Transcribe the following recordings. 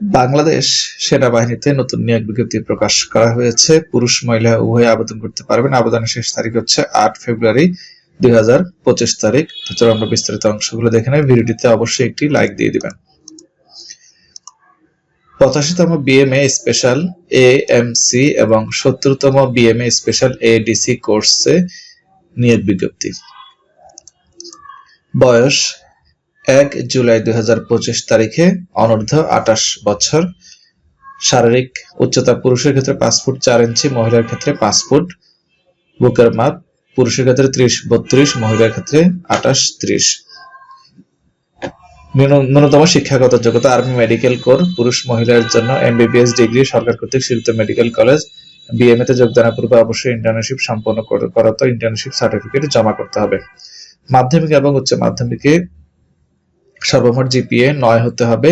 বাংলাদেশ সেনাবাহিনীতে নতুন নিয়োগ বিজ্ঞপ্তি প্রকাশ করা হয়েছে। পুরুষ মহিলা উভয়ে আবেদন করতে পারবেন। আবেদনের শেষ তারিখ হচ্ছে 8 ফেব্রুয়ারি 2025 তারিখ। তো চলো আমরা বিস্তারিত অংশগুলো দেখে নেই। ভিডিওটিতে অবশ্যই একটি লাইক দিয়ে দিবেন। 85তম বিএমএ স্পেশাল এএমসি এবং 70তম বিএমএ স্পেশাল এডিসি কোর্সে নিয়োগ বিজ্ঞপ্তি। বয়স 1 জুলাই 2025 তারিখে অনূর্ধ্ব 28 বছর। শারীরিক উচ্চতা পুরুষের ক্ষেত্রে 5 ফুট 4 ইঞ্চি, মহিলার ক্ষেত্রে 5 ফুট। বুকের মাপ পুরুষের ক্ষেত্রে 30-32, মহিলার ক্ষেত্রে 28-30। ন্যূনতম শিক্ষাগত যোগ্যতা আর্মি মেডিকেল কোর। পুরুষ মহিলার জন্য এমবিবিএস ডিগ্রি, সরকার কর্তৃক স্বীকৃত মেডিকেল কলেজ। বিএমএ তে যোগদানের পূর্বে অবশ্যই ইন্টার্নশিপ সম্পন্ন করাতে ইন্টার্নশিপ সার্টিফিকেট জমা করতে হবে। মাধ্যমিক এবং উচ্চ মাধ্যমিকে সর্বমোট জিপিএ 9 হতে হবে,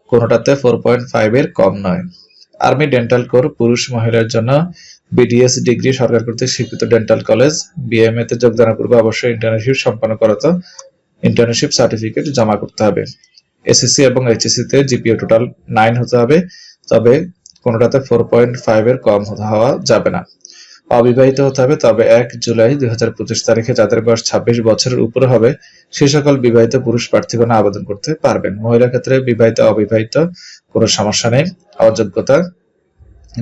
কোনটাতে 4.5 এর কম নয়। Army dental core. পুরুষ মহিলার জন্য বিডিএস ডিগ্রি, সরকার কর্তৃক স্বীকৃত ডেন্টাল কলেজ। বিএমএ তে যোগদানের পূর্বে অবশ্যই ইন্টার্নশিপ সম্পন্ন করাতে ইন্টার্নশিপ সার্টিফিকেট জমা করতে হবে। এসএসসি এবং এইচএসসি তে জিপিএ টোটাল 9 হতে হবে, তবে কোনটাতে 4.5 এর কম হওয়া যাবে না। অবিবাহিত হতে হবে, তবে 1 জুলাই 2025 তারিখে যাদের বয়স 26 বছরের উপরে হবে সে সকল বিবাহিত পুরুষ প্রার্থীগণ আবেদন করতে পারবেন। মহিলার ক্ষেত্রে বিবাহিত অবিবাহিত কোনো সমস্যা নেই। অযোগ্যতা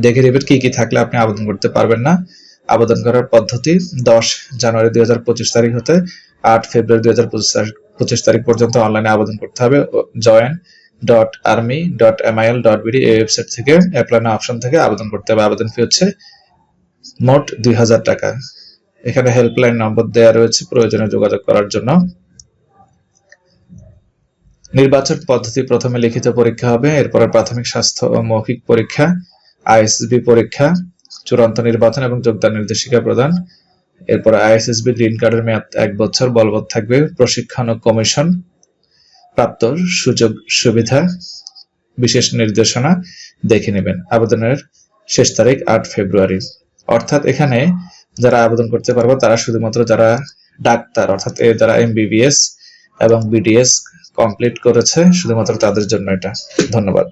দেখে নেবেন কি কি থাকলে আপনি আবেদন করতে পারবেন না। আবেদন করার পদ্ধতি 10 জানুয়ারি 2025 তারিখ হতে 8 ফেব্রুয়ারি 2025 তারিখ পর্যন্ত অনলাইনে আবেদন করতে হবে। join.army.mil.bd এই ওয়েবসাইট থেকে অ্যাপ্লাই নাও অপশন থেকে আবেদন করতে হবে। আবেদন ফি হচ্ছে মোট 2000 টাকা। এখানে হেল্পলাইন নম্বর দেওয়া রয়েছে প্রয়োজনে যোগাযোগ করার জন্য। নির্বাচন পদ্ধতি প্রথমে লিখিত পরীক্ষা হবে, এরপরে প্রাথমিক স্বাস্থ্য ও মৌখিক পরীক্ষা, আইএসএসবি পরীক্ষা, চূড়ান্ত নির্বাচন এবং যোগদান নির্দেশিকা প্রদান। এরপরে আইএসএসবি গ্রিন কার্ডের মেয়াদ 1 বছর বলবৎ থাকবে। প্রশিক্ষণ ও কমিশন প্রাপ্ত সুযোগ সুবিধা বিশেষ নির্দেশনা দেখে নেবেন। আবেদনের শেষ তারিখ 8 ফেব্রুয়ারি। অর্থাৎ এখানে যারা আবেদন করতে পারবে তারা শুধুমাত্র যারা ডাক্তার অর্থাৎ যারা এমবিবিএস এবং বিডিএস কমপ্লিট করেছে শুধুমাত্র তাদের জন্য এটা। ধন্যবাদ।